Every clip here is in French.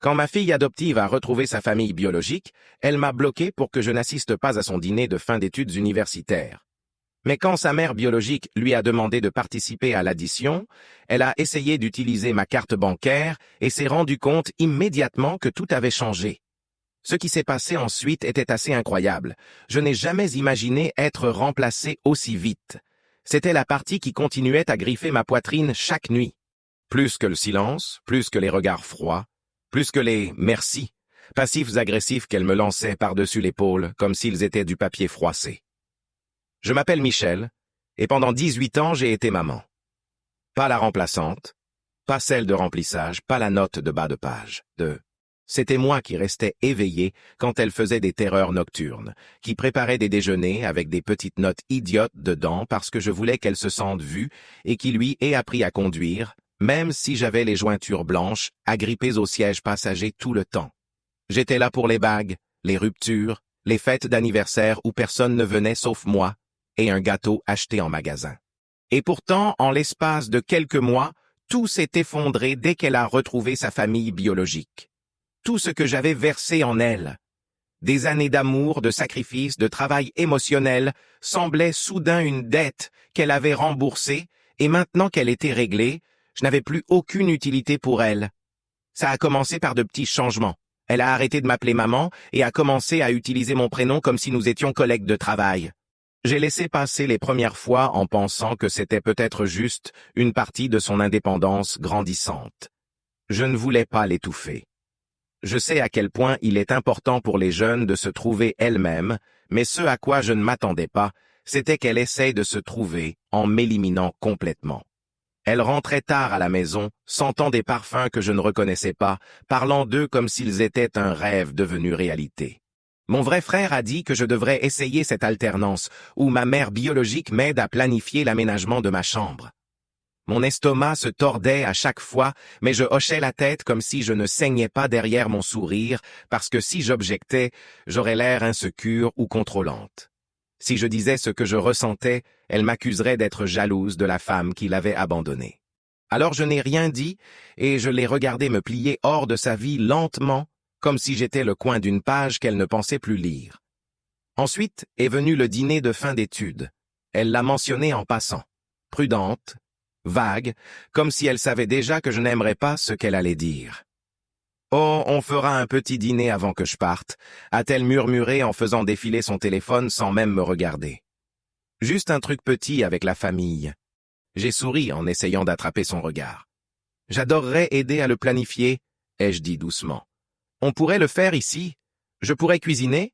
Quand ma fille adoptive a retrouvé sa famille biologique, elle m'a bloqué pour que je n'assiste pas à son dîner de fin d'études universitaires. Mais quand sa mère biologique lui a demandé de participer à l'addition, elle a essayé d'utiliser ma carte bancaire et s'est rendu compte immédiatement que tout avait changé. Ce qui s'est passé ensuite était assez incroyable. Je n'ai jamais imaginé être remplacé aussi vite. C'était la partie qui continuait à griffer ma poitrine chaque nuit. Plus que le silence, plus que les regards froids, plus que les « merci » passifs agressifs qu'elle me lançait par-dessus l'épaule comme s'ils étaient du papier froissé. Je m'appelle Michel, et pendant 18 ans j'ai été maman. Pas la remplaçante, pas celle de remplissage, pas la note de bas de page. C'était moi qui restais éveillé quand elle faisait des terreurs nocturnes, qui préparait des déjeuners avec des petites notes idiotes dedans parce que je voulais qu'elle se sente vue et qui lui ait appris à conduire, même si j'avais les jointures blanches, agrippées au siège passager tout le temps. J'étais là pour les bagues, les ruptures, les fêtes d'anniversaire où personne ne venait sauf moi, et un gâteau acheté en magasin. Et pourtant, en l'espace de quelques mois, tout s'est effondré dès qu'elle a retrouvé sa famille biologique. Tout ce que j'avais versé en elle, des années d'amour, de sacrifice, de travail émotionnel, semblait soudain une dette qu'elle avait remboursée, et maintenant qu'elle était réglée, je n'avais plus aucune utilité pour elle. Ça a commencé par de petits changements. Elle a arrêté de m'appeler maman et a commencé à utiliser mon prénom comme si nous étions collègues de travail. J'ai laissé passer les premières fois en pensant que c'était peut-être juste une partie de son indépendance grandissante. Je ne voulais pas l'étouffer. Je sais à quel point il est important pour les jeunes de se trouver elles-mêmes, mais ce à quoi je ne m'attendais pas, c'était qu'elle essaye de se trouver en m'éliminant complètement. Elle rentrait tard à la maison, sentant des parfums que je ne reconnaissais pas, parlant d'eux comme s'ils étaient un rêve devenu réalité. Mon vrai frère a dit que je devrais essayer cette alternance, où ma mère biologique m'aide à planifier l'aménagement de ma chambre. Mon estomac se tordait à chaque fois, mais je hochais la tête comme si je ne saignais pas derrière mon sourire, parce que si j'objectais, j'aurais l'air insécure ou contrôlante. Si je disais ce que je ressentais, elle m'accuserait d'être jalouse de la femme qui l'avait abandonnée. Alors je n'ai rien dit, et je l'ai regardée me plier hors de sa vie lentement, comme si j'étais le coin d'une page qu'elle ne pensait plus lire. Ensuite est venu le dîner de fin d'études. Elle l'a mentionné en passant. Prudente, vague, comme si elle savait déjà que je n'aimerais pas ce qu'elle allait dire. « Oh, on fera un petit dîner avant que je parte », a-t-elle murmuré en faisant défiler son téléphone sans même me regarder. « Juste un truc petit avec la famille. » J'ai souri en essayant d'attraper son regard. « J'adorerais aider à le planifier, » ai-je dit doucement. « On pourrait le faire ici. Je pourrais cuisiner ?»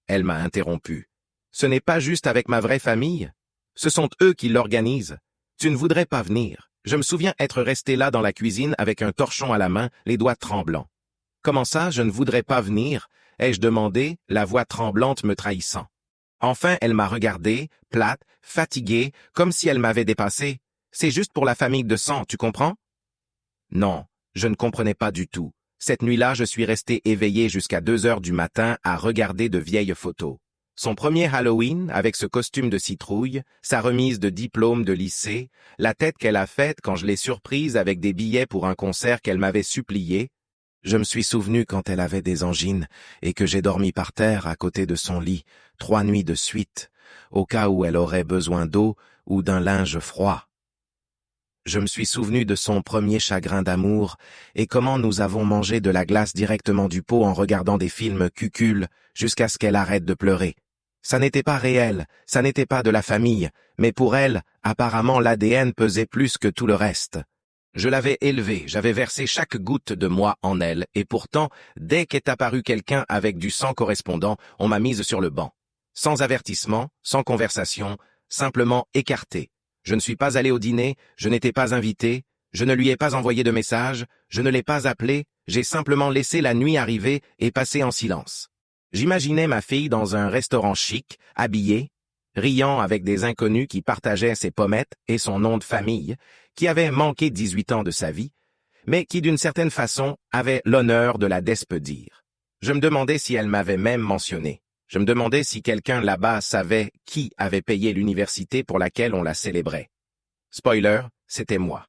Elle m'a interrompu. « Ce n'est pas juste avec ma vraie famille. Ce sont eux qui l'organisent. Tu ne voudrais pas venir. Je me souviens être resté là dans la cuisine avec un torchon à la main, les doigts tremblants. « Comment ça, je ne voudrais pas venir ?» ai-je demandé, la voix tremblante me trahissant. Enfin, elle m'a regardé, plate, fatiguée, comme si elle m'avait dépassé. « C'est juste pour la famille de sang, tu comprends ?» Non, je ne comprenais pas du tout. Cette nuit-là, je suis resté éveillé jusqu'à 2 heures du matin à regarder de vieilles photos. Son premier Halloween, avec ce costume de citrouille, sa remise de diplôme de lycée, la tête qu'elle a faite quand je l'ai surprise avec des billets pour un concert qu'elle m'avait supplié. Je me suis souvenu quand elle avait des angines et que j'ai dormi par terre à côté de son lit 3 nuits de suite, au cas où elle aurait besoin d'eau ou d'un linge froid. Je me suis souvenu de son premier chagrin d'amour et comment nous avons mangé de la glace directement du pot en regardant des films cucules jusqu'à ce qu'elle arrête de pleurer. Ça n'était pas réel, ça n'était pas de la famille, mais pour elle, apparemment l'ADN pesait plus que tout le reste. Je l'avais élevée, j'avais versé chaque goutte de moi en elle, et pourtant, dès qu'est apparu quelqu'un avec du sang correspondant, on m'a mise sur le banc. Sans avertissement, sans conversation, simplement écartée. Je ne suis pas allé au dîner, je n'étais pas invité, je ne lui ai pas envoyé de message, je ne l'ai pas appelé, j'ai simplement laissé la nuit arriver et passer en silence. J'imaginais ma fille dans un restaurant chic, habillée, riant avec des inconnus qui partageaient ses pommettes et son nom de famille, qui avait manqué 18 ans de sa vie, mais qui d'une certaine façon avait l'honneur de la despeudir. Je me demandais si elle m'avait même mentionné. Je me demandais si quelqu'un là-bas savait qui avait payé l'université pour laquelle on la célébrait. Spoiler, c'était moi.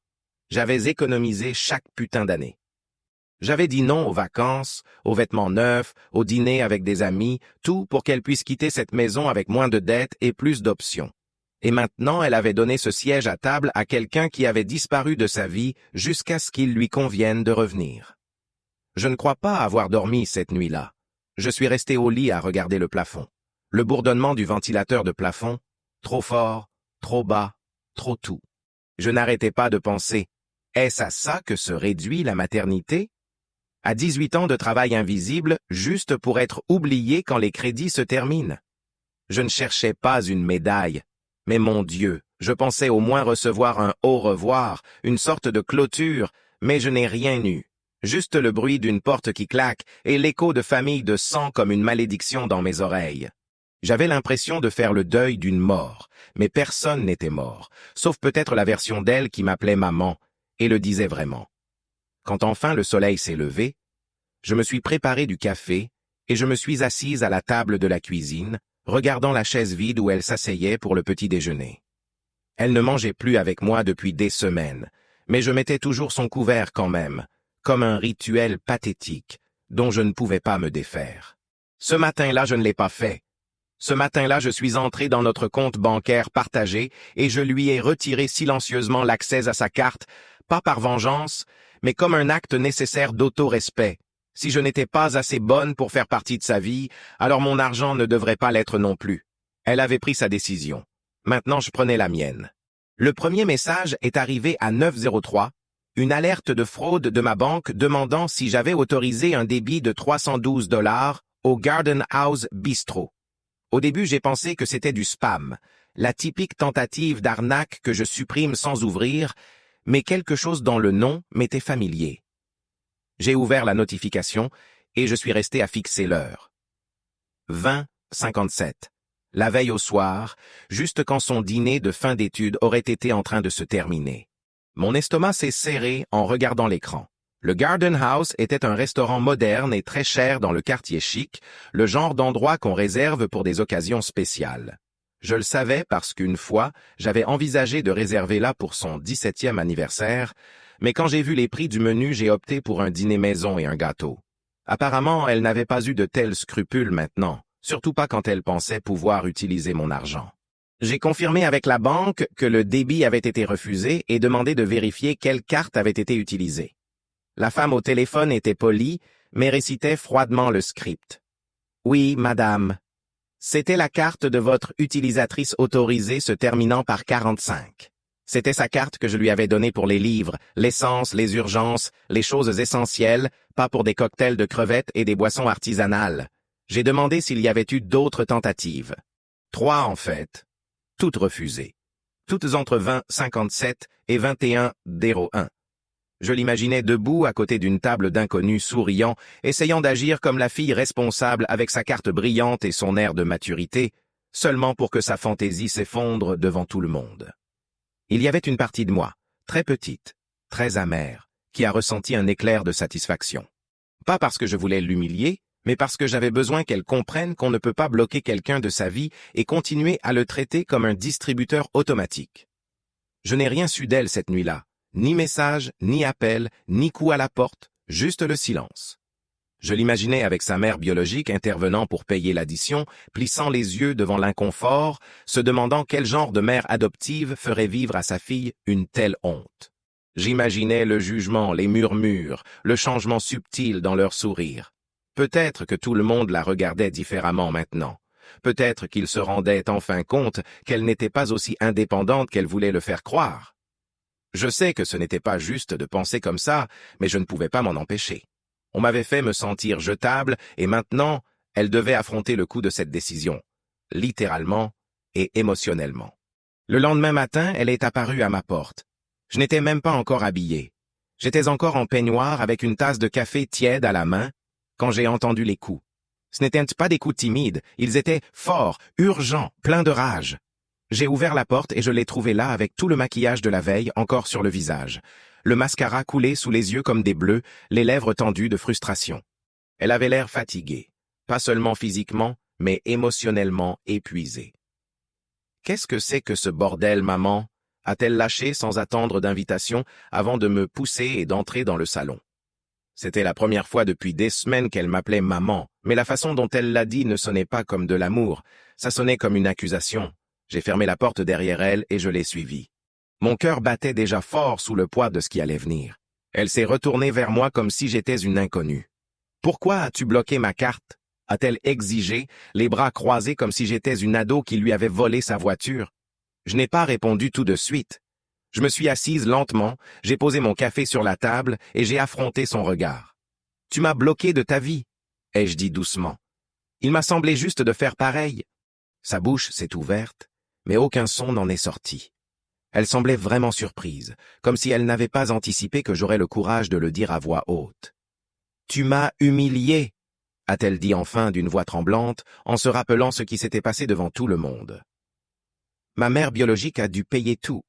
J'avais économisé chaque putain d'année. J'avais dit non aux vacances, aux vêtements neufs, au dîner avec des amis, tout pour qu'elle puisse quitter cette maison avec moins de dettes et plus d'options. Et maintenant, elle avait donné ce siège à table à quelqu'un qui avait disparu de sa vie jusqu'à ce qu'il lui convienne de revenir. Je ne crois pas avoir dormi cette nuit-là. Je suis resté au lit à regarder le plafond. Le bourdonnement du ventilateur de plafond, trop fort, trop bas, trop tout. Je n'arrêtais pas de penser, est-ce à ça que se réduit la maternité? À 18 ans de travail invisible, juste pour être oublié quand les crédits se terminent. Je ne cherchais pas une médaille, mais mon Dieu, je pensais au moins recevoir un au revoir, une sorte de clôture, mais je n'ai rien eu. Juste le bruit d'une porte qui claque et l'écho de famille de sang comme une malédiction dans mes oreilles. J'avais l'impression de faire le deuil d'une mort, mais personne n'était mort, sauf peut-être la version d'elle qui m'appelait maman, et le disait vraiment. Quand enfin le soleil s'est levé, je me suis préparé du café et je me suis assise à la table de la cuisine, regardant la chaise vide où elle s'asseyait pour le petit déjeuner. Elle ne mangeait plus avec moi depuis des semaines, mais je mettais toujours son couvert quand même, comme un rituel pathétique dont je ne pouvais pas me défaire. Ce matin-là, je ne l'ai pas fait. Ce matin-là, je suis entré dans notre compte bancaire partagé et je lui ai retiré silencieusement l'accès à sa carte, pas par vengeance, mais comme un acte nécessaire d'auto-respect. Si je n'étais pas assez bonne pour faire partie de sa vie, alors mon argent ne devrait pas l'être non plus. Elle avait pris sa décision. Maintenant, je prenais la mienne. Le premier message est arrivé à 9h03, une alerte de fraude de ma banque demandant si j'avais autorisé un débit de 312 $ au Garden House Bistro. Au début, j'ai pensé que c'était du spam, la typique tentative d'arnaque que je supprime sans ouvrir, mais quelque chose dans le nom m'était familier. J'ai ouvert la notification et je suis resté à fixer l'heure. 20h57. La veille au soir, juste quand son dîner de fin d'études aurait été en train de se terminer. Mon estomac s'est serré en regardant l'écran. Le Garden House était un restaurant moderne et très cher dans le quartier chic, le genre d'endroit qu'on réserve pour des occasions spéciales. Je le savais parce qu'une fois, j'avais envisagé de réserver là pour son 17e anniversaire, mais quand j'ai vu les prix du menu, j'ai opté pour un dîner maison et un gâteau. Apparemment, elle n'avait pas eu de tels scrupules maintenant, surtout pas quand elle pensait pouvoir utiliser mon argent. J'ai confirmé avec la banque que le débit avait été refusé et demandé de vérifier quelle carte avait été utilisée. La femme au téléphone était polie, mais récitait froidement le script. « Oui, madame. C'était la carte de votre utilisatrice autorisée se terminant par 45. C'était sa carte que je lui avais donnée pour les livres, l'essence, les urgences, les choses essentielles, pas pour des cocktails de crevettes et des boissons artisanales. J'ai demandé s'il y avait eu d'autres tentatives. 3 en fait. Toutes refusées. Toutes entre 20h57 et 21h01. Je l'imaginais debout à côté d'une table d'inconnus souriant, essayant d'agir comme la fille responsable avec sa carte brillante et son air de maturité, seulement pour que sa fantaisie s'effondre devant tout le monde. Il y avait une partie de moi, très petite, très amère, qui a ressenti un éclair de satisfaction. Pas parce que je voulais l'humilier, mais parce que j'avais besoin qu'elle comprenne qu'on ne peut pas bloquer quelqu'un de sa vie et continuer à le traiter comme un distributeur automatique. Je n'ai rien su d'elle cette nuit-là. Ni message, ni appel, ni coup à la porte, juste le silence. Je l'imaginais avec sa mère biologique intervenant pour payer l'addition, plissant les yeux devant l'inconfort, se demandant quel genre de mère adoptive ferait vivre à sa fille une telle honte. J'imaginais le jugement, les murmures, le changement subtil dans leur sourire. Peut-être que tout le monde la regardait différemment maintenant. Peut-être qu'il se rendait enfin compte qu'elle n'était pas aussi indépendante qu'elle voulait le faire croire. Je sais que ce n'était pas juste de penser comme ça, mais je ne pouvais pas m'en empêcher. On m'avait fait me sentir jetable, et maintenant, elle devait affronter le coup de cette décision, littéralement et émotionnellement. Le lendemain matin, elle est apparue à ma porte. Je n'étais même pas encore habillé. J'étais encore en peignoir avec une tasse de café tiède à la main, quand j'ai entendu les coups. Ce n'étaient pas des coups timides, ils étaient forts, urgents, pleins de rage. J'ai ouvert la porte et je l'ai trouvée là avec tout le maquillage de la veille encore sur le visage. Le mascara coulé sous les yeux comme des bleus, les lèvres tendues de frustration. Elle avait l'air fatiguée, pas seulement physiquement, mais émotionnellement épuisée. « Qu'est-ce que c'est que ce bordel, maman ?» a-t-elle lâché sans attendre d'invitation avant de me pousser et d'entrer dans le salon. C'était la première fois depuis des semaines qu'elle m'appelait maman, mais la façon dont elle l'a dit ne sonnait pas comme de l'amour, ça sonnait comme une accusation. J'ai fermé la porte derrière elle et je l'ai suivie. Mon cœur battait déjà fort sous le poids de ce qui allait venir. Elle s'est retournée vers moi comme si j'étais une inconnue. « Pourquoi as-tu bloqué ma carte ?» a-t-elle exigé, les bras croisés comme si j'étais une ado qui lui avait volé sa voiture. Je n'ai pas répondu tout de suite. Je me suis assise lentement, j'ai posé mon café sur la table et j'ai affronté son regard. « Tu m'as bloqué de ta vie », ai-je dit doucement. Il m'a semblé juste de faire pareil. Sa bouche s'est ouverte, mais aucun son n'en est sorti. Elle semblait vraiment surprise, comme si elle n'avait pas anticipé que j'aurais le courage de le dire à voix haute. « Tu m'as humilié », a-t-elle dit enfin d'une voix tremblante, en se rappelant ce qui s'était passé devant tout le monde. Ma mère biologique a dû payer tout.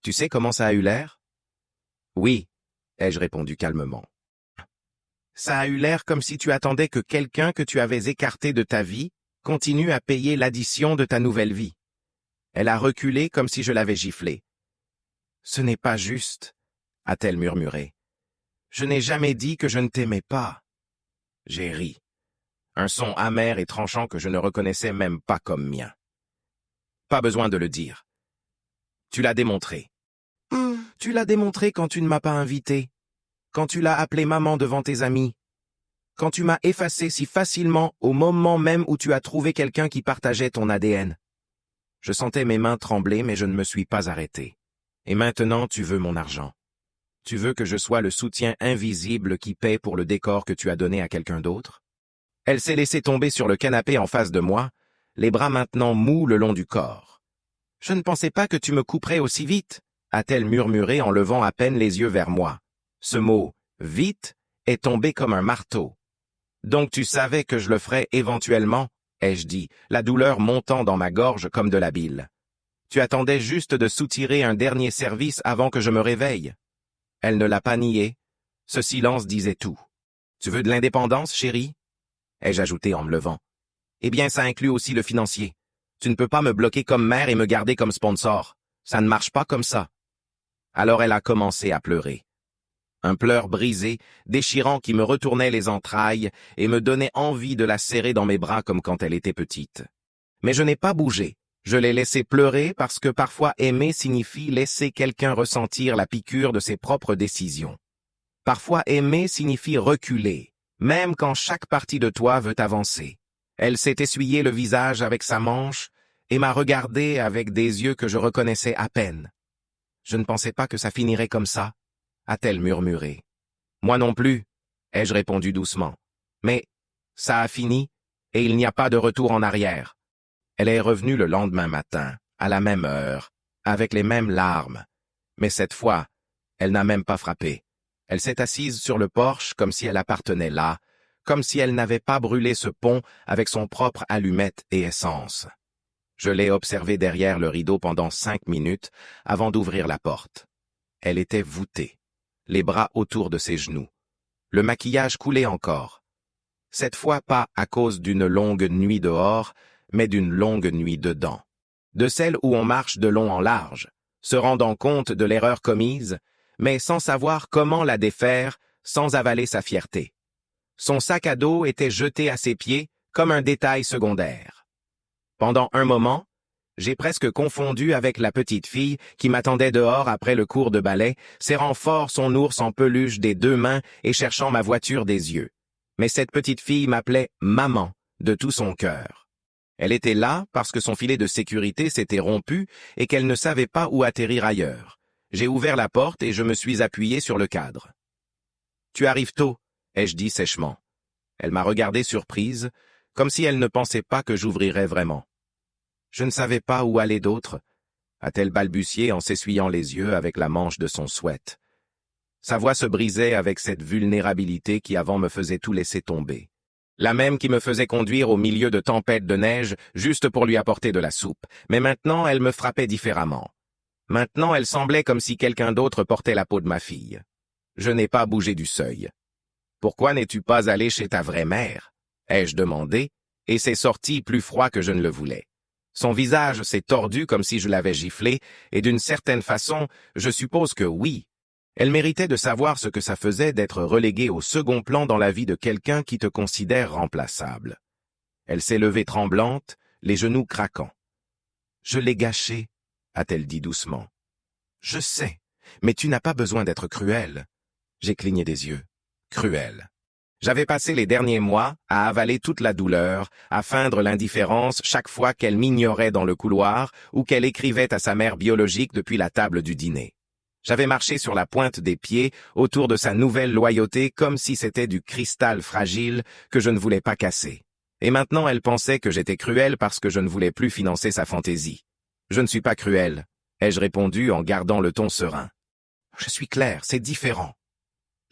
Tu sais comment ça a eu l'air? Oui, ai-je répondu calmement. Ça a eu l'air comme si tu attendais que quelqu'un que tu avais écarté de ta vie continue à payer l'addition de ta nouvelle vie. Elle a reculé comme si je l'avais giflée. Ce n'est pas juste, a-t-elle murmuré. Je n'ai jamais dit que je ne t'aimais pas. J'ai ri. Un son amer et tranchant que je ne reconnaissais même pas comme mien. Pas besoin de le dire. Tu l'as démontré. Tu l'as démontré quand tu ne m'as pas invité, quand tu l'as appelé maman devant tes amis, quand tu m'as effacé si facilement au moment même où tu as trouvé quelqu'un qui partageait ton ADN. Je sentais mes mains trembler, mais je ne me suis pas arrêté. Et maintenant, tu veux mon argent. Tu veux que je sois le soutien invisible qui paie pour le décor que tu as donné à quelqu'un d'autre? Elle s'est laissée tomber sur le canapé en face de moi, les bras maintenant mous le long du corps. « Je ne pensais pas que tu me couperais aussi vite », a-t-elle murmuré en levant à peine les yeux vers moi. Ce mot « vite » est tombé comme un marteau. « Donc tu savais que je le ferais éventuellement ?» ai-je dit, la douleur montant dans ma gorge comme de la bile. « Tu attendais juste de soutirer un dernier service avant que je me réveille. » Elle ne l'a pas nié. Ce silence disait tout. « Tu veux de l'indépendance, chérie ?» ai-je ajouté en me levant. « Eh bien, ça inclut aussi le financier. Tu ne peux pas me bloquer comme mère et me garder comme sponsor. Ça ne marche pas comme ça. » Alors elle a commencé à pleurer. Un pleur brisé, déchirant qui me retournait les entrailles et me donnait envie de la serrer dans mes bras comme quand elle était petite. Mais je n'ai pas bougé. Je l'ai laissé pleurer parce que parfois aimer signifie laisser quelqu'un ressentir la piqûre de ses propres décisions. Parfois aimer signifie reculer, même quand chaque partie de toi veut avancer. Elle s'est essuyé le visage avec sa manche et m'a regardé avec des yeux que je reconnaissais à peine. « Je ne pensais pas que ça finirait comme ça », a-t-elle murmuré. « Moi non plus », ai-je répondu doucement. « Mais ça a fini et il n'y a pas de retour en arrière. » Elle est revenue le lendemain matin, à la même heure, avec les mêmes larmes. Mais cette fois, elle n'a même pas frappé. Elle s'est assise sur le porche comme si elle appartenait là, comme si elle n'avait pas brûlé ce pont avec son propre allumette et essence. Je l'ai observée derrière le rideau pendant 5 minutes avant d'ouvrir la porte. Elle était voûtée, les bras autour de ses genoux. Le maquillage coulait encore. Cette fois pas à cause d'une longue nuit dehors, mais d'une longue nuit dedans. De celle où on marche de long en large, se rendant compte de l'erreur commise, mais sans savoir comment la défaire, sans avaler sa fierté. Son sac à dos était jeté à ses pieds comme un détail secondaire. Pendant un moment, j'ai presque confondu avec la petite fille qui m'attendait dehors après le cours de ballet, serrant fort son ours en peluche des 2 mains et cherchant ma voiture des yeux. Mais cette petite fille m'appelait « maman » de tout son cœur. Elle était là parce que son filet de sécurité s'était rompu et qu'elle ne savait pas où atterrir ailleurs. J'ai ouvert la porte et je me suis appuyé sur le cadre. « Tu arrives tôt », ai-je dit sèchement. Elle m'a regardé surprise, comme si elle ne pensait pas que j'ouvrirais vraiment. « Je ne savais pas où aller d'autre », a-t-elle balbutié en s'essuyant les yeux avec la manche de son sweat. Sa voix se brisait avec cette vulnérabilité qui avant me faisait tout laisser tomber. La même qui me faisait conduire au milieu de tempêtes de neige juste pour lui apporter de la soupe, mais maintenant elle me frappait différemment. Maintenant elle semblait comme si quelqu'un d'autre portait la peau de ma fille. Je n'ai pas bougé du seuil. « Pourquoi n'es-tu pas allé chez ta vraie mère ?» ai-je demandé, et c'est sorti plus froid que je ne le voulais. Son visage s'est tordu comme si je l'avais giflé, et d'une certaine façon, je suppose que oui. Elle méritait de savoir ce que ça faisait d'être reléguée au second plan dans la vie de quelqu'un qui te considère remplaçable. Elle s'est levée tremblante, les genoux craquants. « Je l'ai gâché », a-t-elle dit doucement. « Je sais, mais tu n'as pas besoin d'être cruel. » J'ai cligné des yeux. Cruel. J'avais passé les derniers mois à avaler toute la douleur, à feindre l'indifférence chaque fois qu'elle m'ignorait dans le couloir ou qu'elle écrivait à sa mère biologique depuis la table du dîner. J'avais marché sur la pointe des pieds autour de sa nouvelle loyauté comme si c'était du cristal fragile que je ne voulais pas casser. Et maintenant elle pensait que j'étais cruel parce que je ne voulais plus financer sa fantaisie. Je ne suis pas cruel, ai-je répondu en gardant le ton serein. Je suis clair, c'est différent.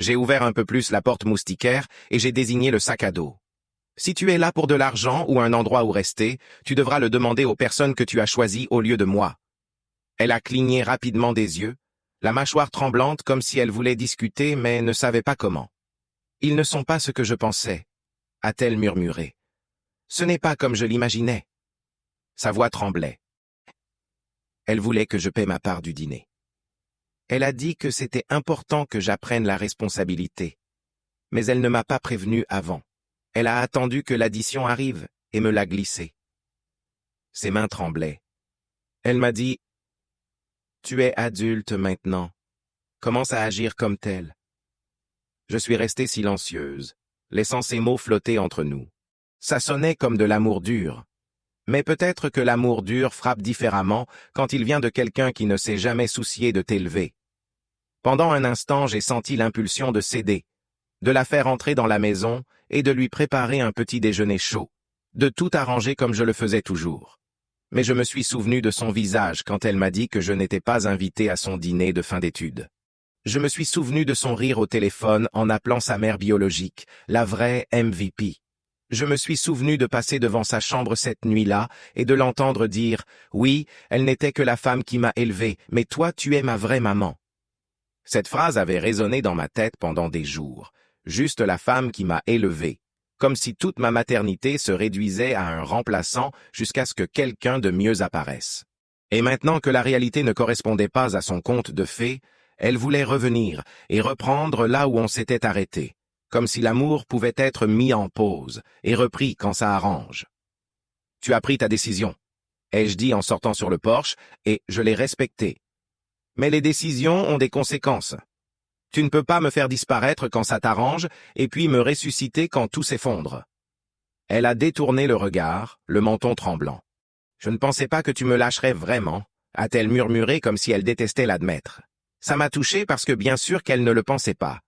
J'ai ouvert un peu plus la porte moustiquaire et j'ai désigné le sac à dos. Si tu es là pour de l'argent ou un endroit où rester, tu devras le demander aux personnes que tu as choisies au lieu de moi. Elle a cligné rapidement des yeux, la mâchoire tremblante comme si elle voulait discuter mais ne savait pas comment. Ils ne sont pas ce que je pensais, a-t-elle murmuré. Ce n'est pas comme je l'imaginais. Sa voix tremblait. Elle voulait que je paie ma part du dîner. Elle a dit que c'était important que j'apprenne la responsabilité. Mais elle ne m'a pas prévenu avant. Elle a attendu que l'addition arrive et me l'a glissée. Ses mains tremblaient. Elle m'a dit « Tu es adulte maintenant. Commence à agir comme tel. » Je suis restée silencieuse, laissant ces mots flotter entre nous. Ça sonnait comme de l'amour dur. Mais peut-être que l'amour dur frappe différemment quand il vient de quelqu'un qui ne s'est jamais soucié de t'élever. Pendant un instant, j'ai senti l'impulsion de céder, de la faire entrer dans la maison et de lui préparer un petit déjeuner chaud, de tout arranger comme je le faisais toujours. Mais je me suis souvenu de son visage quand elle m'a dit que je n'étais pas invité à son dîner de fin d'études. Je me suis souvenu de son rire au téléphone en appelant sa mère biologique, la vraie MVP. Je me suis souvenu de passer devant sa chambre cette nuit-là et de l'entendre dire « Oui, elle n'était que la femme qui m'a élevé, mais toi tu es ma vraie maman. » Cette phrase avait résonné dans ma tête pendant des jours, juste la femme qui m'a élevé, comme si toute ma maternité se réduisait à un remplaçant jusqu'à ce que quelqu'un de mieux apparaisse. Et maintenant que la réalité ne correspondait pas à son conte de fées, elle voulait revenir et reprendre là où on s'était arrêté, comme si l'amour pouvait être mis en pause et repris quand ça arrange. « Tu as pris ta décision », ai-je dit en sortant sur le porche, et je l'ai respectée. Mais les décisions ont des conséquences. Tu ne peux pas me faire disparaître quand ça t'arrange et puis me ressusciter quand tout s'effondre. Elle a détourné le regard, le menton tremblant. Je ne pensais pas que tu me lâcherais vraiment, a-t-elle murmuré comme si elle détestait l'admettre. Ça m'a touché parce que bien sûr qu'elle ne le pensait pas.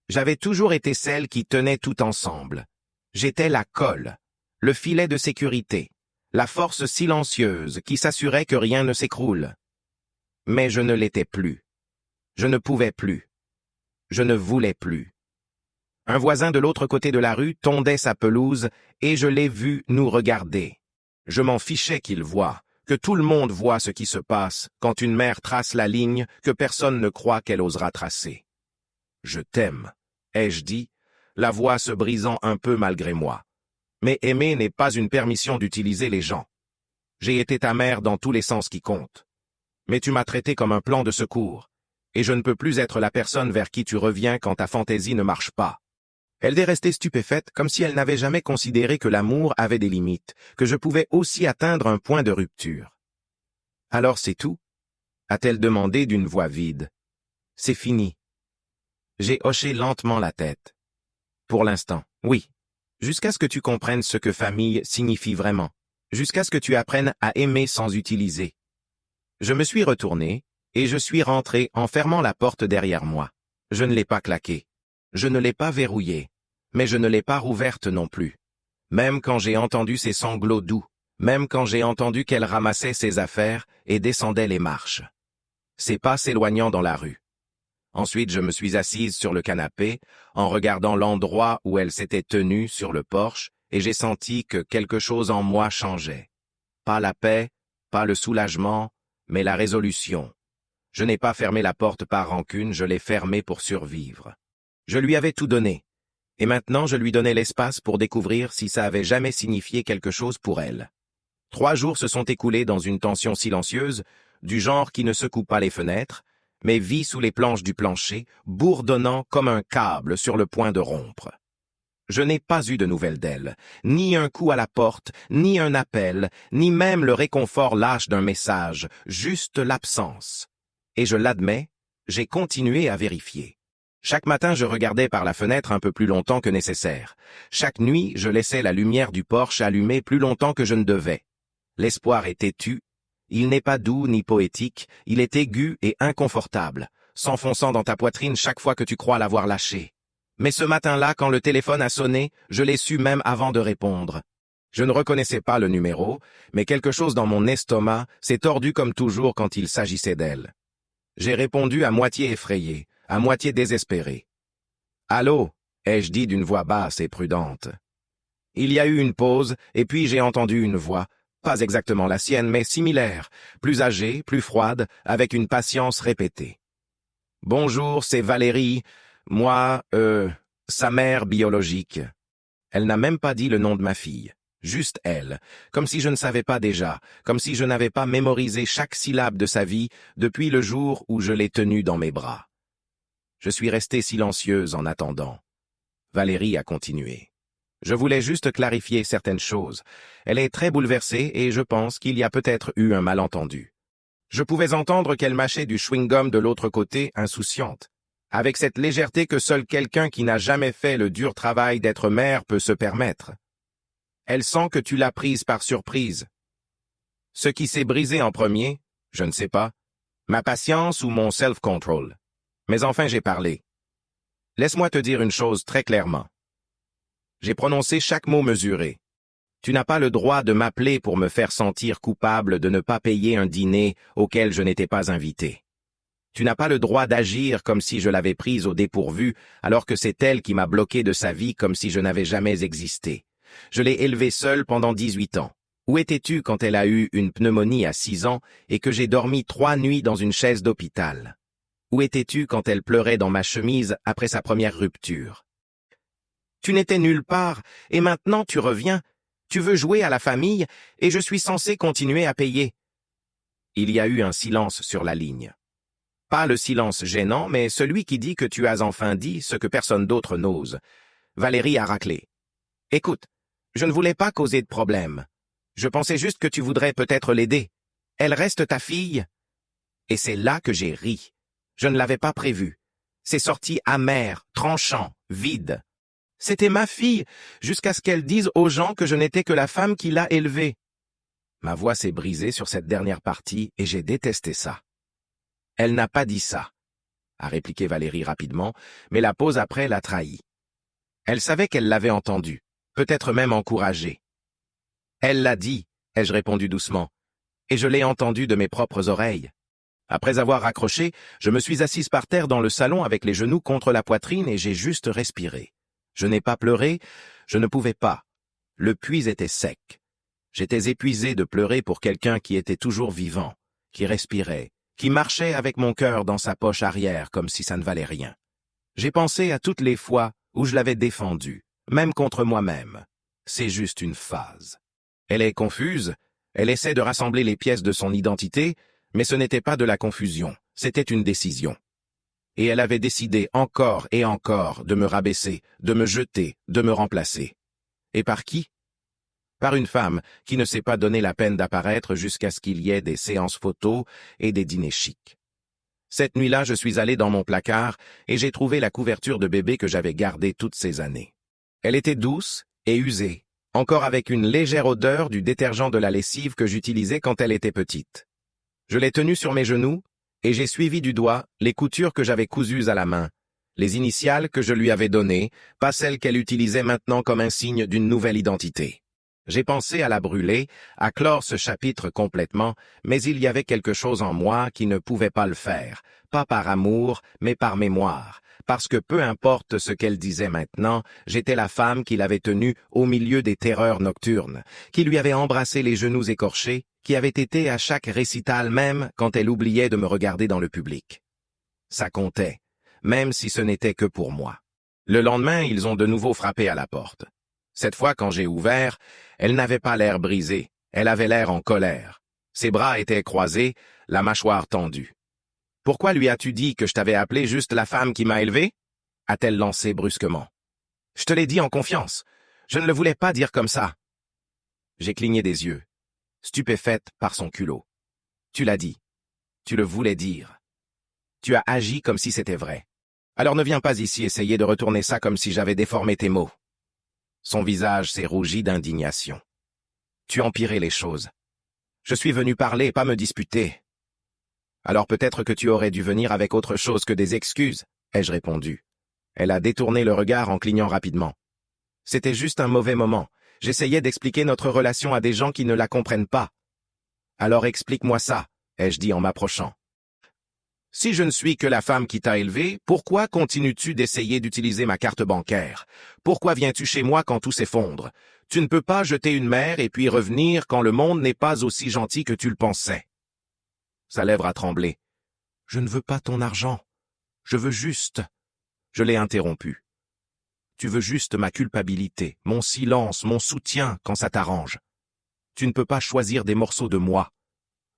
J'avais toujours été celle qui tenait tout ensemble. J'étais la colle, le filet de sécurité, la force silencieuse qui s'assurait que rien ne s'écroule. Mais je ne l'étais plus. Je ne pouvais plus. Je ne voulais plus. Un voisin de l'autre côté de la rue tondait sa pelouse et je l'ai vu nous regarder. Je m'en fichais qu'il voie, que tout le monde voit ce qui se passe quand une mère trace la ligne que personne ne croit qu'elle osera tracer. « Je t'aime », ai-je dit, la voix se brisant un peu malgré moi. Mais aimer n'est pas une permission d'utiliser les gens. J'ai été ta mère dans tous les sens qui comptent. Mais tu m'as traité comme un plan de secours, et je ne peux plus être la personne vers qui tu reviens quand ta fantaisie ne marche pas. Elle est restée stupéfaite, comme si elle n'avait jamais considéré que l'amour avait des limites, que je pouvais aussi atteindre un point de rupture. « Alors c'est tout ?» a-t-elle demandé d'une voix vide. « C'est fini. » J'ai hoché lentement la tête. « Pour l'instant, oui. Jusqu'à ce que tu comprennes ce que famille signifie vraiment. Jusqu'à ce que tu apprennes à aimer sans utiliser. » Je me suis retourné, et je suis rentré en fermant la porte derrière moi. Je ne l'ai pas claquée. Je ne l'ai pas verrouillée. Mais je ne l'ai pas rouverte non plus. Même quand j'ai entendu ses sanglots doux, même quand j'ai entendu qu'elle ramassait ses affaires et descendait les marches. Ses pas s'éloignant dans la rue. Ensuite, je me suis assise sur le canapé, en regardant l'endroit où elle s'était tenue sur le porche, et j'ai senti que quelque chose en moi changeait. Pas la paix, pas le soulagement, mais la résolution. Je n'ai pas fermé la porte par rancune, je l'ai fermée pour survivre. Je lui avais tout donné, et maintenant je lui donnais l'espace pour découvrir si ça avait jamais signifié quelque chose pour elle. 3 jours se sont écoulés dans une tension silencieuse, du genre qui ne secoue pas les fenêtres, mais vit sous les planches du plancher, bourdonnant comme un câble sur le point de rompre. Je n'ai pas eu de nouvelles d'elle, ni un coup à la porte, ni un appel, ni même le réconfort lâche d'un message, juste l'absence. Et je l'admets, j'ai continué à vérifier. Chaque matin, je regardais par la fenêtre un peu plus longtemps que nécessaire. Chaque nuit, je laissais la lumière du porche allumée plus longtemps que je ne devais. L'espoir est têtu. Il n'est pas doux ni poétique, il est aigu et inconfortable, s'enfonçant dans ta poitrine chaque fois que tu crois l'avoir lâché. Mais ce matin-là, quand le téléphone a sonné, je l'ai su même avant de répondre. Je ne reconnaissais pas le numéro, mais quelque chose dans mon estomac s'est tordu comme toujours quand il s'agissait d'elle. J'ai répondu à moitié effrayé, à moitié désespéré. « Allô » ai-je dit d'une voix basse et prudente. Il y a eu une pause, et puis j'ai entendu une voix, pas exactement la sienne, mais similaire, plus âgée, plus froide, avec une patience répétée. « Bonjour, c'est Valérie, moi, sa mère biologique. » Elle n'a même pas dit le nom de ma fille, juste elle, comme si je ne savais pas déjà, comme si je n'avais pas mémorisé chaque syllabe de sa vie depuis le jour où je l'ai tenue dans mes bras. Je suis restée silencieuse en attendant. Valérie a continué. Je voulais juste clarifier certaines choses. Elle est très bouleversée et je pense qu'il y a peut-être eu un malentendu. Je pouvais entendre qu'elle mâchait du chewing-gum de l'autre côté, insouciante, avec cette légèreté que seul quelqu'un qui n'a jamais fait le dur travail d'être mère peut se permettre. Elle sent que tu l'as prise par surprise. Ce qui s'est brisé en premier, je ne sais pas, ma patience ou mon self-control. Mais enfin j'ai parlé. Laisse-moi te dire une chose très clairement. J'ai prononcé chaque mot mesuré. Tu n'as pas le droit de m'appeler pour me faire sentir coupable de ne pas payer un dîner auquel je n'étais pas invité. Tu n'as pas le droit d'agir comme si je l'avais prise au dépourvu, alors que c'est elle qui m'a bloqué de sa vie comme si je n'avais jamais existé. Je l'ai élevée seule pendant 18 ans. Où étais-tu quand elle a eu une pneumonie à 6 ans et que j'ai dormi 3 nuits dans une chaise d'hôpital? Où étais-tu quand elle pleurait dans ma chemise après sa première rupture? Tu n'étais nulle part, et maintenant tu reviens. Tu veux jouer à la famille, et je suis censé continuer à payer. Il y a eu un silence sur la ligne. Pas le silence gênant, mais celui qui dit que tu as enfin dit ce que personne d'autre n'ose. Valérie a raclé. Écoute, je ne voulais pas causer de problème. Je pensais juste que tu voudrais peut-être l'aider. Elle reste ta fille. Et c'est là que j'ai ri. Je ne l'avais pas prévu. C'est sorti amer, tranchant, vide. C'était ma fille, jusqu'à ce qu'elle dise aux gens que je n'étais que la femme qui l'a élevée. Ma voix s'est brisée sur cette dernière partie et j'ai détesté ça. Elle n'a pas dit ça, a répliqué Valérie rapidement, mais la pause après l'a trahi. Elle savait qu'elle l'avait entendu, peut-être même encouragé. Elle l'a dit, ai-je répondu doucement, et je l'ai entendu de mes propres oreilles. Après avoir raccroché, je me suis assise par terre dans le salon avec les genoux contre la poitrine et j'ai juste respiré. Je n'ai pas pleuré, je ne pouvais pas. Le puits était sec. J'étais épuisé de pleurer pour quelqu'un qui était toujours vivant, qui respirait, qui marchait avec mon cœur dans sa poche arrière comme si ça ne valait rien. J'ai pensé à toutes les fois où je l'avais défendue, même contre moi-même. C'est juste une phase. Elle est confuse, elle essaie de rassembler les pièces de son identité, mais ce n'était pas de la confusion, c'était une décision. Et elle avait décidé encore et encore de me rabaisser, de me jeter, de me remplacer. Et par qui? Par une femme qui ne s'est pas donné la peine d'apparaître jusqu'à ce qu'il y ait des séances photos et des dîners chics. Cette nuit-là, je suis allé dans mon placard et j'ai trouvé la couverture de bébé que j'avais gardée toutes ces années. Elle était douce et usée, encore avec une légère odeur du détergent de la lessive que j'utilisais quand elle était petite. Je l'ai tenue sur mes genoux, et j'ai suivi du doigt les coutures que j'avais cousues à la main, les initiales que je lui avais données, pas celles qu'elle utilisait maintenant comme un signe d'une nouvelle identité. J'ai pensé à la brûler, à clore ce chapitre complètement, mais il y avait quelque chose en moi qui ne pouvait pas le faire, pas par amour, mais par mémoire, parce que peu importe ce qu'elle disait maintenant, j'étais la femme qui l'avait tenue au milieu des terreurs nocturnes, qui lui avait embrassé les genoux écorchés, qui avait été à chaque récital même quand elle oubliait de me regarder dans le public. Ça comptait, même si ce n'était que pour moi. Le lendemain, ils ont de nouveau frappé à la porte. Cette fois, quand j'ai ouvert, elle n'avait pas l'air brisée, elle avait l'air en colère. Ses bras étaient croisés, la mâchoire tendue. Pourquoi lui as-tu dit que je t'avais appelé juste la femme qui m'a élevé? A-t-elle lancé brusquement. Je te l'ai dit en confiance. Je ne le voulais pas dire comme ça. J'ai cligné des yeux, stupéfaite par son culot. Tu l'as dit. Tu le voulais dire. Tu as agi comme si c'était vrai. Alors ne viens pas ici essayer de retourner ça comme si j'avais déformé tes mots. Son visage s'est rougi d'indignation. Tu empirais les choses. Je suis venu parler et pas me disputer. Alors peut-être que tu aurais dû venir avec autre chose que des excuses, ai-je répondu. Elle a détourné le regard en clignant rapidement. C'était juste un mauvais moment. J'essayais d'expliquer notre relation à des gens qui ne la comprennent pas. Alors explique-moi ça, ai-je dit en m'approchant. Si je ne suis que la femme qui t'a élevé, pourquoi continues-tu d'essayer d'utiliser ma carte bancaire? Pourquoi viens-tu chez moi quand tout s'effondre? Tu ne peux pas jeter une mère et puis revenir quand le monde n'est pas aussi gentil que tu le pensais. Sa lèvre a tremblé. Je ne veux pas ton argent. Je veux juste... Je l'ai interrompu. Tu veux juste ma culpabilité, mon silence, mon soutien quand ça t'arrange. Tu ne peux pas choisir des morceaux de moi.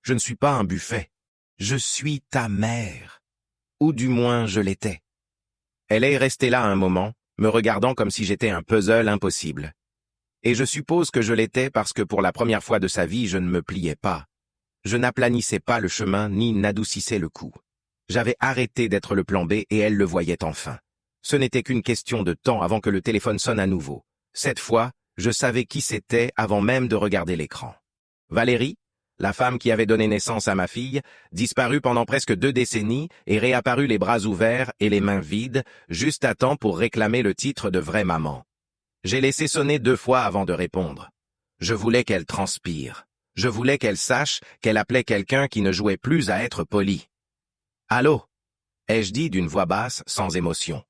Je ne suis pas un buffet. Je suis ta mère. Ou du moins je l'étais. Elle est restée là un moment, me regardant comme si j'étais un puzzle impossible. Et je suppose que je l'étais parce que pour la première fois de sa vie je ne me pliais pas. Je n'aplanissais pas le chemin ni n'adoucissais le coup. J'avais arrêté d'être le plan B et elle le voyait enfin. Ce n'était qu'une question de temps avant que le téléphone sonne à nouveau. Cette fois, je savais qui c'était avant même de regarder l'écran. Valérie, la femme qui avait donné naissance à ma fille, disparut pendant presque 2 décennies et réapparut les bras ouverts et les mains vides, juste à temps pour réclamer le titre de vraie maman. J'ai laissé sonner 2 fois avant de répondre. Je voulais qu'elle transpire. Je voulais qu'elle sache qu'elle appelait quelqu'un qui ne jouait plus à être poli. « Allô » ai-je dit d'une voix basse, sans émotion.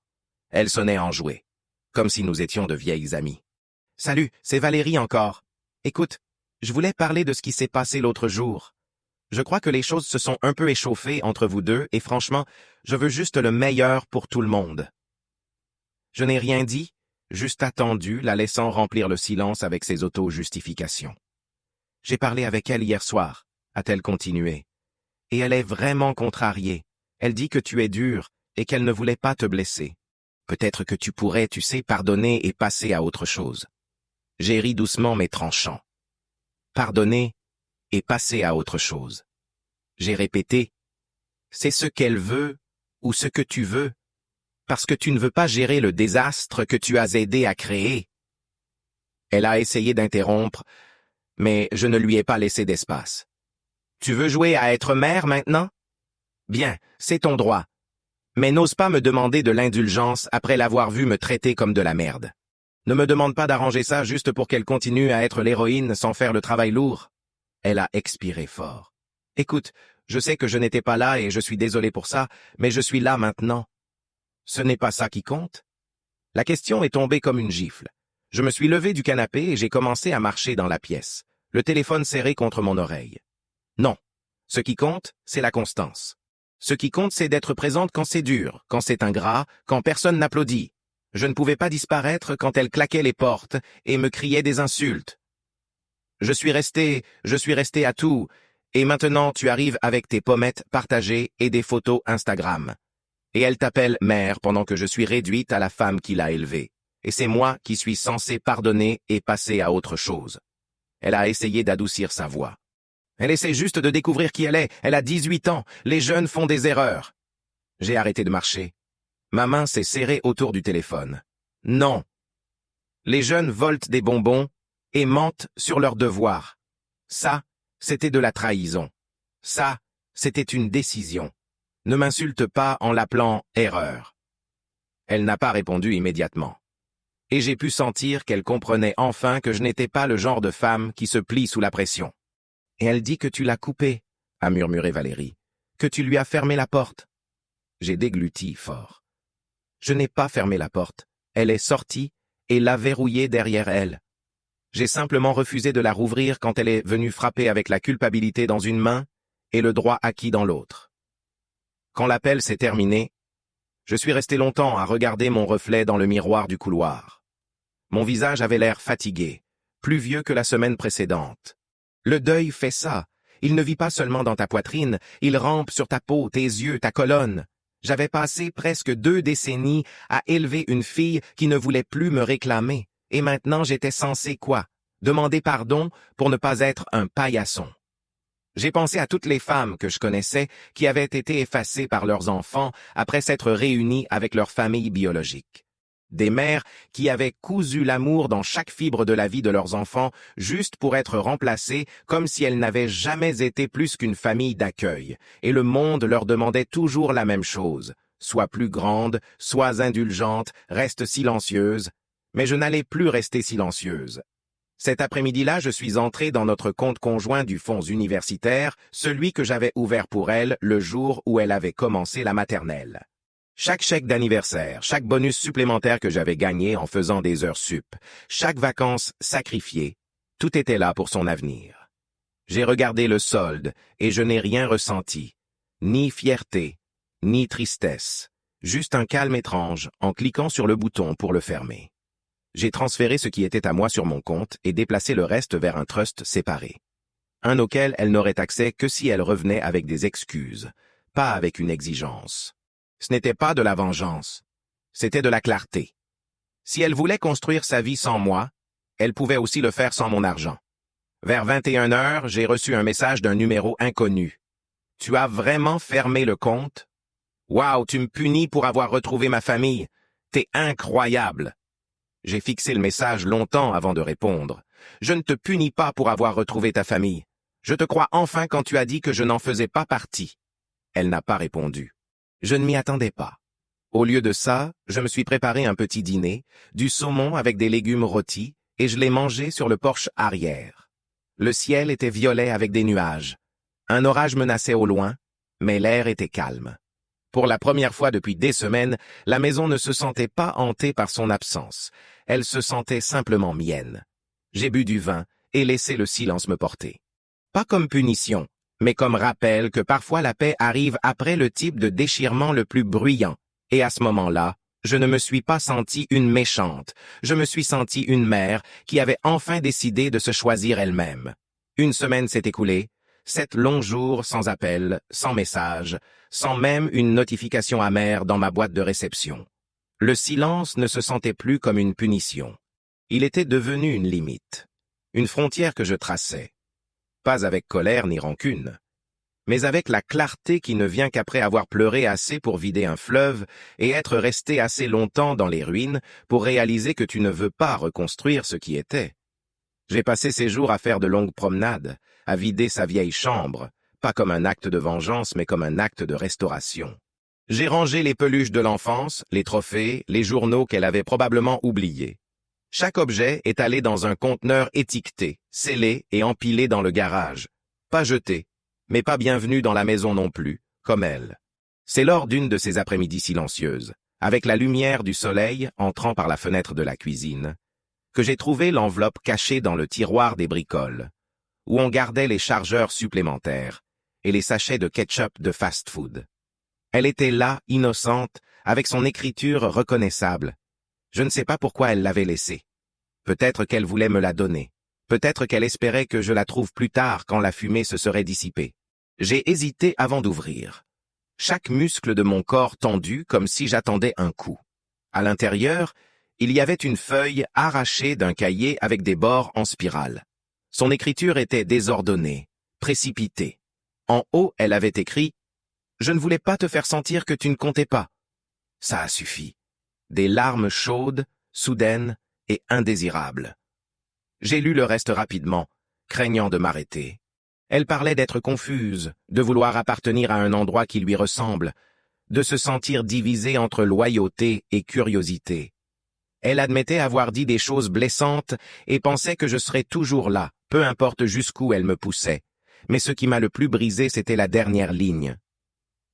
Elle sonnait enjouée, comme si nous étions de vieilles amies. « Salut, c'est Valérie encore. Écoute, je voulais parler de ce qui s'est passé l'autre jour. Je crois que les choses se sont un peu échauffées entre vous deux et franchement, je veux juste le meilleur pour tout le monde. » Je n'ai rien dit, juste attendu, la laissant remplir le silence avec ses auto-justifications. « J'ai parlé avec elle hier soir, » a-t-elle continué. « Et elle est vraiment contrariée. Elle dit que tu es dur et qu'elle ne voulait pas te blesser. Peut-être que tu pourrais, tu sais, pardonner et passer à autre chose. » J'ai ri doucement mais tranchant. Pardonner et passer à autre chose. J'ai répété, c'est ce qu'elle veut ou ce que tu veux, parce que tu ne veux pas gérer le désastre que tu as aidé à créer. Elle a essayé d'interrompre, mais je ne lui ai pas laissé d'espace. Tu veux jouer à être mère maintenant? Bien, c'est ton droit. Mais n'ose pas me demander de l'indulgence après l'avoir vu me traiter comme de la merde. Ne me demande pas d'arranger ça juste pour qu'elle continue à être l'héroïne sans faire le travail lourd. Elle a expiré fort. Écoute, je sais que je n'étais pas là et je suis désolé pour ça, mais je suis là maintenant. Ce n'est pas ça qui compte. La question est tombée comme une gifle. Je me suis levé du canapé et j'ai commencé à marcher dans la pièce, le téléphone serré contre mon oreille. Non. Ce qui compte, c'est la constance. Ce qui compte, c'est d'être présente quand c'est dur, quand c'est ingrat, quand personne n'applaudit. Je ne pouvais pas disparaître quand elle claquait les portes et me criait des insultes. Je suis resté à tout, et maintenant tu arrives avec tes pommettes partagées et des photos Instagram. Et elle t'appelle mère pendant que je suis réduite à la femme qui l'a élevée. Et c'est moi qui suis censé pardonner et passer à autre chose. Elle a essayé d'adoucir sa voix. Elle essaie juste de découvrir qui elle est. Elle a 18 ans. Les jeunes font des erreurs. J'ai arrêté de marcher. Ma main s'est serrée autour du téléphone. Non. Les jeunes volent des bonbons et mentent sur leurs devoirs. Ça, c'était de la trahison. Ça, c'était une décision. Ne m'insulte pas en l'appelant erreur. Elle n'a pas répondu immédiatement. Et j'ai pu sentir qu'elle comprenait enfin que je n'étais pas le genre de femme qui se plie sous la pression. Et elle dit que tu l'as coupée, a murmuré Valérie, que tu lui as fermé la porte. J'ai dégluti fort. Je n'ai pas fermé la porte. Elle est sortie et l'a verrouillée derrière elle. J'ai simplement refusé de la rouvrir quand elle est venue frapper avec la culpabilité dans une main et le droit acquis dans l'autre. Quand l'appel s'est terminé, je suis resté longtemps à regarder mon reflet dans le miroir du couloir. Mon visage avait l'air fatigué, plus vieux que la semaine précédente. Le deuil fait ça, Il ne vit pas seulement dans ta poitrine, il rampe sur ta peau, tes yeux, ta colonne. J'avais passé presque 2 décennies à élever une fille qui ne voulait plus me réclamer. Et maintenant j'étais censé quoi? Demander pardon pour ne pas être un paillasson. J'ai pensé à toutes les femmes que je connaissais qui avaient été effacées par leurs enfants après s'être réunies avec leur famille biologique. Des mères qui avaient cousu l'amour dans chaque fibre de la vie de leurs enfants juste pour être remplacées comme si elles n'avaient jamais été plus qu'une famille d'accueil, et le monde leur demandait toujours la même chose. Sois plus grande, sois indulgente, reste silencieuse. Mais je n'allais plus rester silencieuse. Cet après-midi-là, je suis entré dans notre compte conjoint du fonds universitaire, celui que j'avais ouvert pour elle le jour où elle avait commencé la maternelle. Chaque chèque d'anniversaire, chaque bonus supplémentaire que j'avais gagné en faisant des heures sup, chaque vacances sacrifiée, tout était là pour son avenir. J'ai regardé le solde et je n'ai rien ressenti, ni fierté, ni tristesse, juste un calme étrange en cliquant sur le bouton pour le fermer. J'ai transféré ce qui était à moi sur mon compte et déplacé le reste vers un trust séparé. Un auquel elle n'aurait accès que si elle revenait avec des excuses, pas avec une exigence. Ce n'était pas de la vengeance, c'était de la clarté. Si elle voulait construire sa vie sans moi, elle pouvait aussi le faire sans mon argent. Vers 21 heures, j'ai reçu un message d'un numéro inconnu. « Tu as vraiment fermé le compte? Wow, tu me punis pour avoir retrouvé ma famille. T'es incroyable! » J'ai fixé le message longtemps avant de répondre. « Je ne te punis pas pour avoir retrouvé ta famille. Je te crois enfin quand tu as dit que je n'en faisais pas partie. » Elle n'a pas répondu. Je ne m'y attendais pas. Au lieu de ça, je me suis préparé un petit dîner, du saumon avec des légumes rôtis, et je l'ai mangé sur le porche arrière. Le ciel était violet avec des nuages. Un orage menaçait au loin, mais l'air était calme. Pour la première fois depuis des semaines, la maison ne se sentait pas hantée par son absence. Elle se sentait simplement mienne. J'ai bu du vin et laissé le silence me porter. Pas comme punition, mais comme rappel que parfois la paix arrive après le type de déchirement le plus bruyant. Et à ce moment-là, je ne me suis pas sentie une méchante. Je me suis sentie une mère qui avait enfin décidé de se choisir elle-même. Une semaine s'est écoulée, 7 longs jours sans appel, sans message, sans même une notification amère dans ma boîte de réception. Le silence ne se sentait plus comme une punition. Il était devenu une limite, une frontière que je traçais. Pas avec colère ni rancune, mais avec la clarté qui ne vient qu'après avoir pleuré assez pour vider un fleuve et être resté assez longtemps dans les ruines pour réaliser que tu ne veux pas reconstruire ce qui était. J'ai passé ces jours à faire de longues promenades, à vider sa vieille chambre, pas comme un acte de vengeance, mais comme un acte de restauration. J'ai rangé les peluches de l'enfance, les trophées, les journaux qu'elle avait probablement oubliés. Chaque objet est allé dans un conteneur étiqueté, scellé et empilé dans le garage. Pas jeté, mais pas bienvenu dans la maison non plus, comme elle. C'est lors d'une de ces après-midi silencieuses, avec la lumière du soleil entrant par la fenêtre de la cuisine, que j'ai trouvé l'enveloppe cachée dans le tiroir des bricoles, où on gardait les chargeurs supplémentaires et les sachets de ketchup de fast-food. Elle était là, innocente, avec son écriture reconnaissable. Je ne sais pas pourquoi elle l'avait laissée. Peut-être qu'elle voulait me la donner. Peut-être qu'elle espérait que je la trouve plus tard quand la fumée se serait dissipée. J'ai hésité avant d'ouvrir. Chaque muscle de mon corps tendu comme si j'attendais un coup. À l'intérieur, il y avait une feuille arrachée d'un cahier avec des bords en spirale. Son écriture était désordonnée, précipitée. En haut, elle avait écrit « Je ne voulais pas te faire sentir que tu ne comptais pas. » Ça a suffi. Des larmes chaudes, soudaines et indésirables. J'ai lu le reste rapidement, craignant de m'arrêter. Elle parlait d'être confuse, de vouloir appartenir à un endroit qui lui ressemble, de se sentir divisée entre loyauté et curiosité. Elle admettait avoir dit des choses blessantes et pensait que je serais toujours là, peu importe jusqu'où elle me poussait. Mais ce qui m'a le plus brisé, c'était la dernière ligne.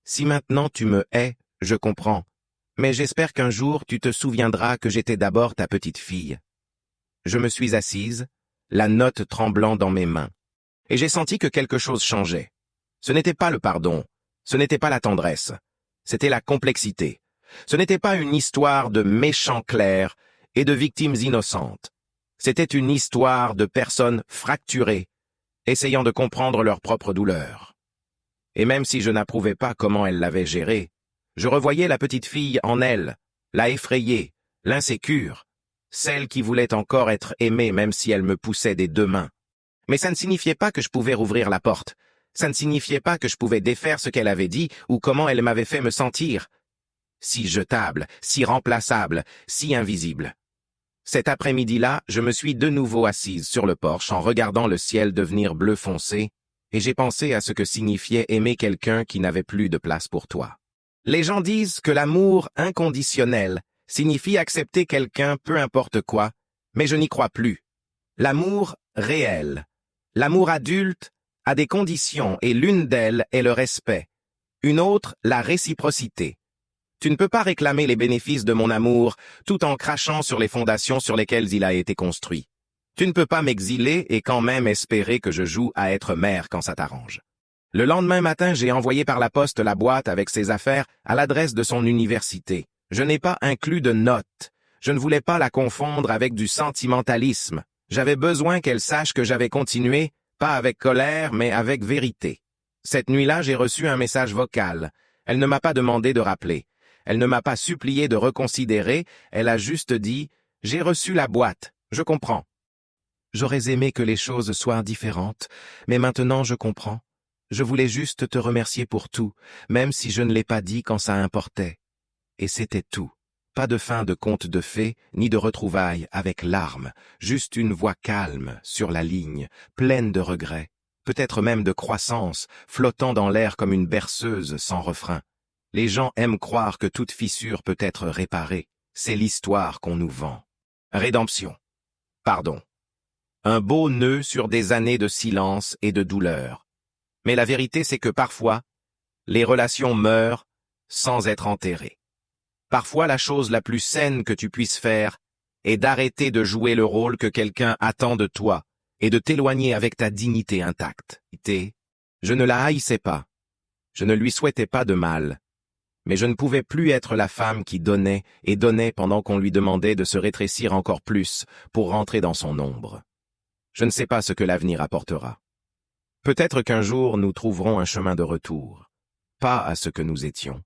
Si maintenant tu me hais, je comprends, mais j'espère qu'un jour tu te souviendras que j'étais d'abord ta petite fille. Je me suis assise, la note tremblant dans mes mains, et j'ai senti que quelque chose changeait. Ce n'était pas le pardon, ce n'était pas la tendresse, c'était la complexité. Ce n'était pas une histoire de méchants clercs et de victimes innocentes. C'était une histoire de personnes fracturées, essayant de comprendre leur propre douleur. Et même si je n'approuvais pas comment elle l'avait gérée, je revoyais la petite fille en elle, la effrayée, l'insécure, celle qui voulait encore être aimée même si elle me poussait des deux mains. Mais ça ne signifiait pas que je pouvais rouvrir la porte. Ça ne signifiait pas que je pouvais défaire ce qu'elle avait dit ou comment elle m'avait fait me sentir. Si jetable, si remplaçable, si invisible. Cet après-midi-là, je me suis de nouveau assise sur le porche en regardant le ciel devenir bleu foncé, et j'ai pensé à ce que signifiait aimer quelqu'un qui n'avait plus de place pour toi. Les gens disent que l'amour inconditionnel signifie accepter quelqu'un peu importe quoi, mais je n'y crois plus. L'amour réel, l'amour adulte, a des conditions et l'une d'elles est le respect, une autre la réciprocité. Tu ne peux pas réclamer les bénéfices de mon amour tout en crachant sur les fondations sur lesquelles il a été construit. Tu ne peux pas m'exiler et quand même espérer que je joue à être mère quand ça t'arrange. Le lendemain matin, j'ai envoyé par la poste la boîte avec ses affaires à l'adresse de son université. Je n'ai pas inclus de notes. Je ne voulais pas la confondre avec du sentimentalisme. J'avais besoin qu'elle sache que j'avais continué, pas avec colère, mais avec vérité. Cette nuit-là, j'ai reçu un message vocal. Elle ne m'a pas demandé de rappeler. Elle ne m'a pas supplié de reconsidérer, elle a juste dit « J'ai reçu la boîte, je comprends ». J'aurais aimé que les choses soient différentes, mais maintenant je comprends. Je voulais juste te remercier pour tout, même si je ne l'ai pas dit quand ça importait. Et c'était tout. Pas de fin de conte de fées, ni de retrouvailles avec larmes, juste une voix calme, sur la ligne, pleine de regrets, peut-être même de croissance, flottant dans l'air comme une berceuse sans refrain. Les gens aiment croire que toute fissure peut être réparée. C'est l'histoire qu'on nous vend. Rédemption. Pardon. Un beau nœud sur des années de silence et de douleur. Mais la vérité, c'est que parfois, les relations meurent sans être enterrées. Parfois, la chose la plus saine que tu puisses faire est d'arrêter de jouer le rôle que quelqu'un attend de toi et de t'éloigner avec ta dignité intacte. Je ne la haïssais pas. Je ne lui souhaitais pas de mal. Mais je ne pouvais plus être la femme qui donnait et donnait pendant qu'on lui demandait de se rétrécir encore plus pour rentrer dans son ombre. Je ne sais pas ce que l'avenir apportera. Peut-être qu'un jour nous trouverons un chemin de retour, pas à ce que nous étions,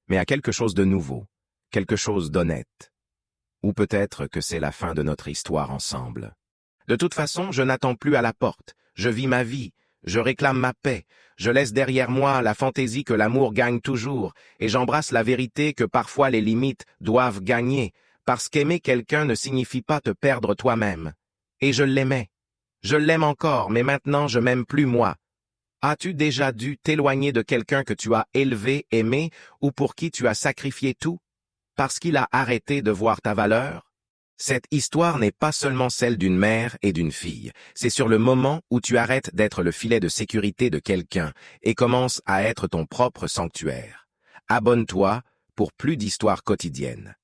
mais à quelque chose de nouveau, quelque chose d'honnête. Ou peut-être que c'est la fin de notre histoire ensemble. De toute façon, je n'attends plus à la porte, je vis ma vie, je réclame ma paix, je laisse derrière moi la fantaisie que l'amour gagne toujours, et j'embrasse la vérité que parfois les limites doivent gagner, parce qu'aimer quelqu'un ne signifie pas te perdre toi-même. Et je l'aimais. Je l'aime encore, mais maintenant je m'aime plus moi. As-tu déjà dû t'éloigner de quelqu'un que tu as élevé, aimé, ou pour qui tu as sacrifié tout, parce qu'il a arrêté de voir ta valeur? Cette histoire n'est pas seulement celle d'une mère et d'une fille, c'est sur le moment où tu arrêtes d'être le filet de sécurité de quelqu'un et commences à être ton propre sanctuaire. Abonne-toi pour plus d'histoires quotidiennes.